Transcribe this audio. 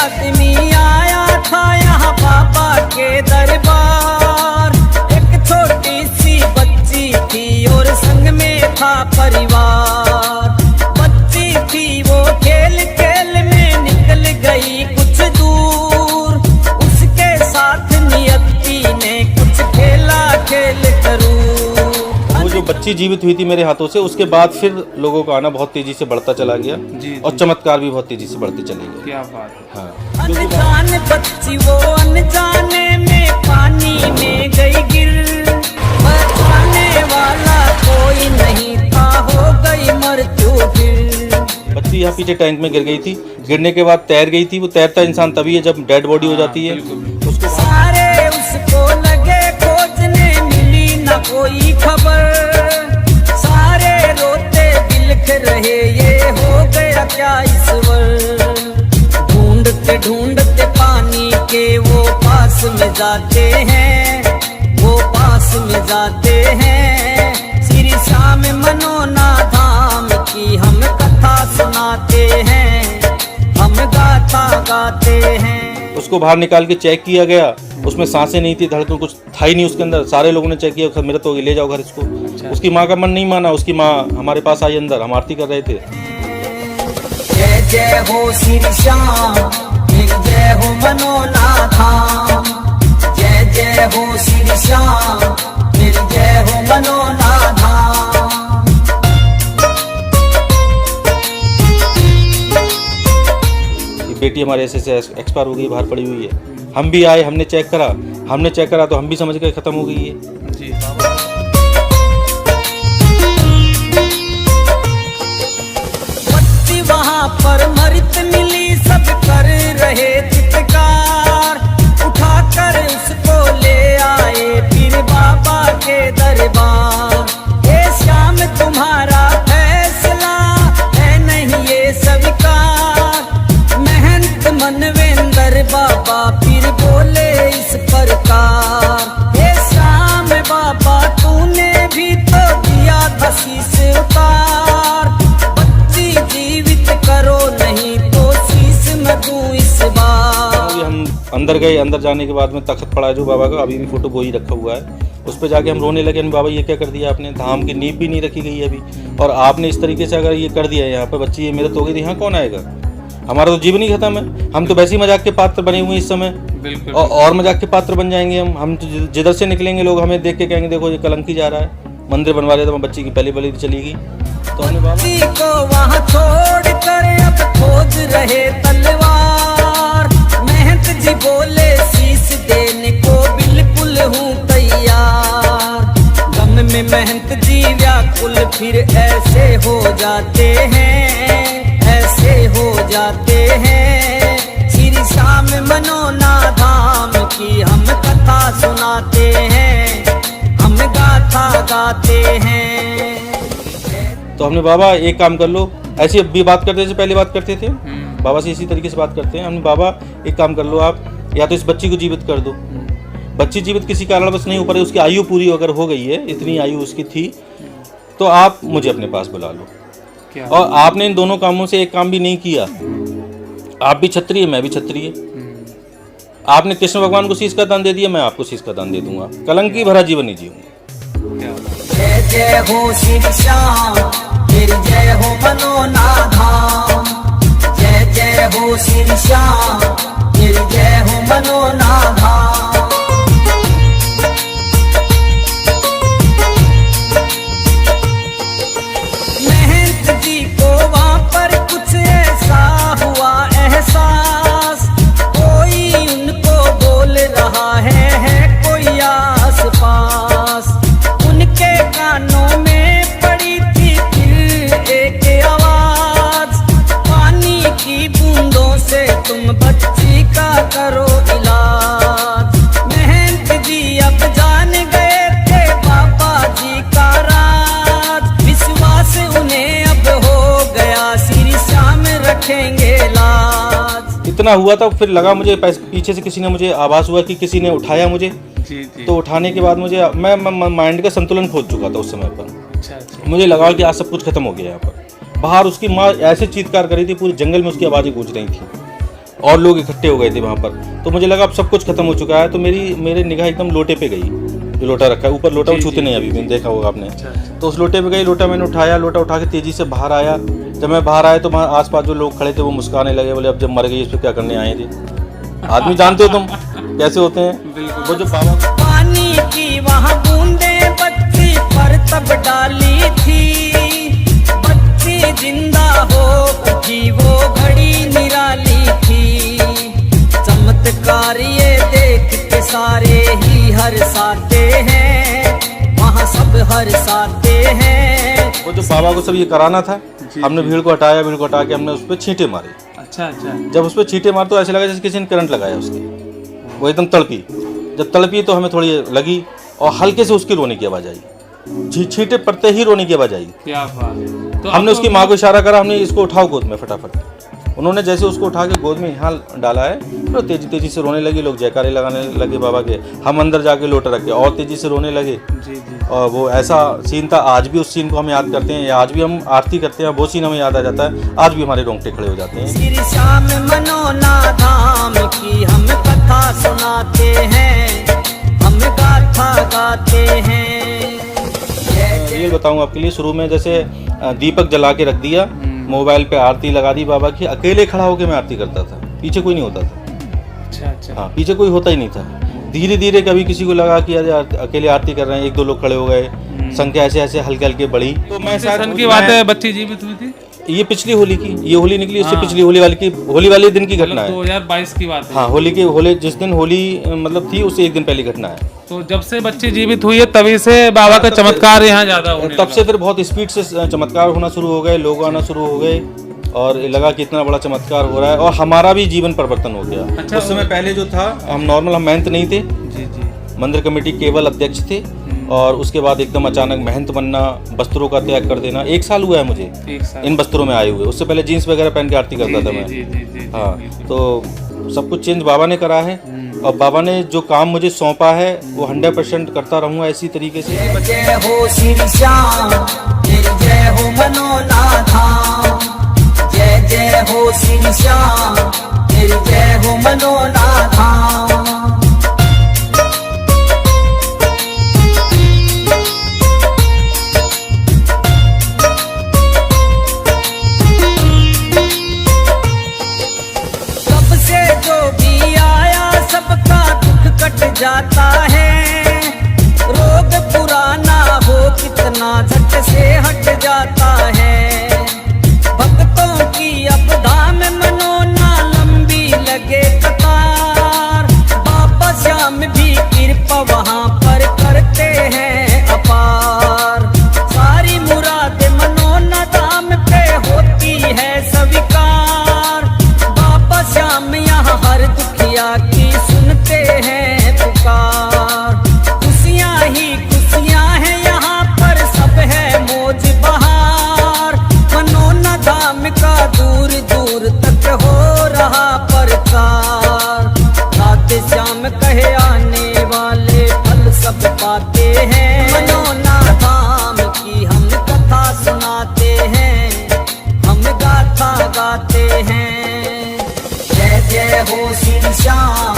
आदमी आया था यहाँ बाबा के दरबार। एक छोटी सी बच्ची थी और संग में था परिवार। बच्ची थी वो खेल खेल में निकल गई कुछ दूर। उसके साथ नियति ने कुछ खेला खेल करूं। वो जो बच्ची जीवित हुई थी मेरे हाथों से, उसके बाद फिर लोगों का आना बहुत तेजी से बढ़ता चला गया जी, और चमत्कार भी बहुत तेजी से बढ़ते चले गए। क्या बात है। हाँ, अनजान बच्ची वो अनजाने में पानी में गई गिर। बचाने वाला कोई नहीं था, हो गई मृत्यु फिर। बच्ची यहाँ पीछे टैंक में गिर गई थी। गिरने के बाद तैर गई थी। वो तैरता इंसान तभी है जब डेड बॉडी हो जाती है। उसको सारे उसको लगे खोजने, मिली न कोई खबर। सारे रोते बिलख रहे, ये हो गया क्या ईश्वर। ढूंढते ढूंढते पानी के वो पास में जाते हैं, वो पास में जाते हैं। श्री श्याम मनोना धाम की हम कथा सुनाते हैं, हम गाथा गाते हैं। उसको बाहर निकाल के चेक किया गया। उसमें सांसें नहीं थी, धड़कन कुछ था ही नहीं उसके अंदर। सारे लोगों ने चेक किया, मेरा तो ले जाओ घर इसको। उसकी माँ का मन नहीं माना। उसकी माँ हमारे पास आई अंदर, हम आरती कर रहे थे। जय जय हो श्री श्याम, जय हो मनोना धाम। जय जय हो श्री श्याम, जय हो मनोना धाम। बेटी हमारे ऐसे एक्सपायर हो गई, बाहर पड़ी हुई है। हम भी आए, हमने चेक करा तो हम भी समझ गए खत्म हो गई है। जी। बच्ची वहाँ पर मृत मिली, सब कर रहे चित्कार। उठाकर उसको ले आए फिर बाबा के दरबार। हे श्याम तुम्हारा फैसला है नहीं ये स्वीकार। महंत मनवेंद्र बाबा फिर बोले इस प्रकार। हे श्याम बाबा तूने भी तो दिया था शीश उतार। बच्ची जीवित करो नहीं तो शीश में दूं इस बार। अभी हम अंदर गए। अंदर जाने के बाद में तख्त पड़ा है जो बाबा का, अभी भी फोटो वही रखा हुआ है। उस पर जाके हम रोने लगे, बाबा ये क्या कर दिया आपने। धाम की नींव भी नहीं रखी गई अभी, और आपने इस तरीके से अगर ये कर दिया है, यहाँ पर बच्ची ये मेरे तो हो गई थी, यहाँ कौन आएगा। हमारा तो जीवन ही खत्म है। हम तो वैसे ही मजाक के पात्र बने हुए हैं इस समय। बिल्कुल। और मजाक के पात्र बन जाएंगे हम तो जिधर से निकलेंगे लोग हमें देख के कहेंगे देखो ये कलंकी जा रहा है। मंदिर बनवा रहे थे, बच्ची की पहली बलि चली गई। तो हमने बाबा को वहाँ छोड़ कर अब खोज रहे तलवार। महंत जी बोले शीश देने को बिल्कुल हूँ तैयार। गम में महंत जी व्याकुल फिर ऐसे हो जाते हैं, ऐसे हो जाते हैं। श्री श्याम मनोना धाम की हम कथा सुनाते हैं, हम गाथा गाते हैं। तो हमने बाबा एक काम कर लो, ऐसी अब भी बात करते जैसे पहले बात करते थे। बाबा से इसी तरीके से बात करते हैं। हमने बाबा एक काम कर लो, आप या तो इस बच्ची को जीवित कर दो। बच्ची जीवित किसी कारणवश नहीं हो पा रही, उसकी आयु पूरी अगर हो गई है, इतनी आयु उसकी थी, तो आप मुझे अपने पास बुला लो। क्या? और आपने इन दोनों कामों से एक काम भी नहीं किया। आप भी क्षत्रिय, मैं भी क्षत्रिय। आपने कृष्ण भगवान को शीश का दान दे दिया, मैं आपको शीश का दान दे दूंगा। कलंकी भरा जीवन नहीं जीऊंगा। जय जय हो श्री श्याम, जय हो मनोना धाम। जय जय हो श्री श्याम, जय हो मनोना धाम। महंत जी को वहाँ पर कुछ ऐसा हुआ एहसास। कोई उनको बोल रहा है कोई आस पास। उनके कानों में पड़ी थी फिर एक आवाज। पानी की बूंदों से तुम बच्ची का करो इलाज। महंत जी अब जान गए थे बाबा जी का राज। विश्वास उन्हें अब हो गया, श्री श्याम रखेंगे लाज। इतना हुआ था, फिर लगा मुझे पीछे से किसी ने, मुझे आभास हुआ कि किसी ने उठाया मुझे। जी जी। तो उठाने के बाद मुझे मैं माइंड का संतुलन खो चुका था उस समय पर। अच्छा। मुझे लगा कि आज सब कुछ खत्म हो गया यहाँ पर। बाहर उसकी माँ ऐसे चीत्कार कर रही थी, पूरे जंगल में उसकी आवाज़ें गूंज रही थी। और लोग इकट्ठे हो गए थे वहाँ पर। तो मुझे लगा अब सब कुछ खत्म हो चुका है, तो मेरे निगाह एकदम लोटे पे गई, जो लोटा रखा है ऊपर, लोटा वो छूते नहीं अभी भी, देखा होगा आपने। तो उस लोटे पे गई, लोटा मैंने उठाया, लोटा उठा के तेजी से बाहर आया। जब मैं बाहर आया तो वहाँ आसपास जो लोग खड़े थे वो मुस्कुराने लगे, बोले अब जब मर गई इस पे क्या करने आए थे। आदमी जानते हो तुम कैसे होते हैं। वो जो बाबा पानी की वहाँ बूंदे बच्ची पर तब डाली थी, बच्ची जिंदा हो उठी वो घड़ी निराली थी। चमत्कार ये देख के सारे ही हर्षाते हैं, वहाँ सब हर्षाते हैं। वो जो बाबा को सब ये कराना था, हमने भीड़ को हटाया, भीड़ को हटा के हमने उस पर छींटे मारे। अच्छा अच्छा। जब उस पर छींटे मारे तो ऐसे लगा जैसे किसी ने करंट लगाया उसकी, वो एकदम तड़पी। जब तड़पी तो हमें थोड़ी लगी और हल्के से उसकी रोने की आवाज़ आई, छींटे पड़ते ही रोने की आवाज़ आई। क्या बात। तो हमने उसकी माँ को इशारा करा, हमने इसको उठाओ गोद में फटाफट। उन्होंने जैसे उसको उठा के गोद में यहाँ डाला है तो तेजी तेजी से रोने लगी, लोग जयकारे लगाने लगे बाबा के। हम अंदर जाके लोटा रखे और तेजी से रोने लगे। जी जी। और वो ऐसा सीन था, आज भी उस सीन को हम याद करते हैं, या आज भी हम आरती करते हैं, वो सीन हमें याद आ जाता है, आज भी हमारे रोंगटे खड़े हो जाते हैं। श्री श्याम मनोना धाम की हम कथा सुनाते हैं, हम गाथा गाते हैं। ये बताऊं आपके लिए, शुरू में जैसे दीपक जला के रख दिया, मोबाइल पे आरती लगा दी बाबा की, अकेले खड़ा होकर मैं आरती करता था, पीछे कोई नहीं होता था। अच्छा अच्छा। हाँ, पीछे कोई होता ही नहीं था। धीरे धीरे कभी किसी को लगा कि यार अकेले आरती कर रहे हैं, एक दो लोग खड़े हो गए, संख्या ऐसे ऐसे हल्के हल्के बढ़ी। तो मैं सन की बात है, बच्ची जीवित हुई थी ये पिछली होली की, ये होली निकली, उससे पिछली होली वाले दिन की घटना है। 2022 की बात है। हाँ, होली जिस दिन होली मतलब थी उससे एक दिन पहले घटना है। तो जब से बच्ची जीवित हुई है तभी से बाबा का चमत्कार यहाँ ज्यादा होने तब से फिर बहुत स्पीड से चमत्कार होना शुरू हो गए, लोग आना शुरू हो गए और लगा कि इतना बड़ा चमत्कार हो रहा है और हमारा भी जीवन परिवर्तन हो गया। अच्छा, उस समय पहले जो था, हम नॉर्मल, हम महंत नहीं थे। जी जी। मंदिर कमेटी केवल अध्यक्ष थे और उसके बाद एकदम अचानक महंत बनना, वस्त्रों का त्याग कर देना। 1 साल हुआ है मुझे इन वस्त्रों में आए हुए। उससे पहले जीन्स वगैरह पहन के आरती करता था मैं। हाँ, तो सब कुछ चेंज बाबा ने करा है और बाबा ने जो काम मुझे सौंपा है वो 100% करता रहूँगा इसी तरीके से। जय हो श्री श्याम, जय हो मनोना धाम, जय जय हो श्री श्याम, जय हो मनोना धाम। जाता है रोग पुराना हो कितना झट से हट जाता है। भक्तों की अब धाम मनोना लंबी लगे कतार, बाबा श्याम भी कृपा वहाँ पर करते हैं अपार। सारी मुराद मनोना धाम पे होती है स्वीकार, बाबा श्याम यहाँ हर दुखिया की सुनते हैं। खुशियाँ ही खुशियाँ हैं यहाँ पर, सब है मौज बहार। मनोना धाम का दूर दूर तक हो रहा प्रचार। राधे श्याम कहे आने वाले फल सब पाते हैं। मनोना धाम की हम कथा सुनाते हैं, हम गाथा गाते हैं। जय जय हो श्री श्याम,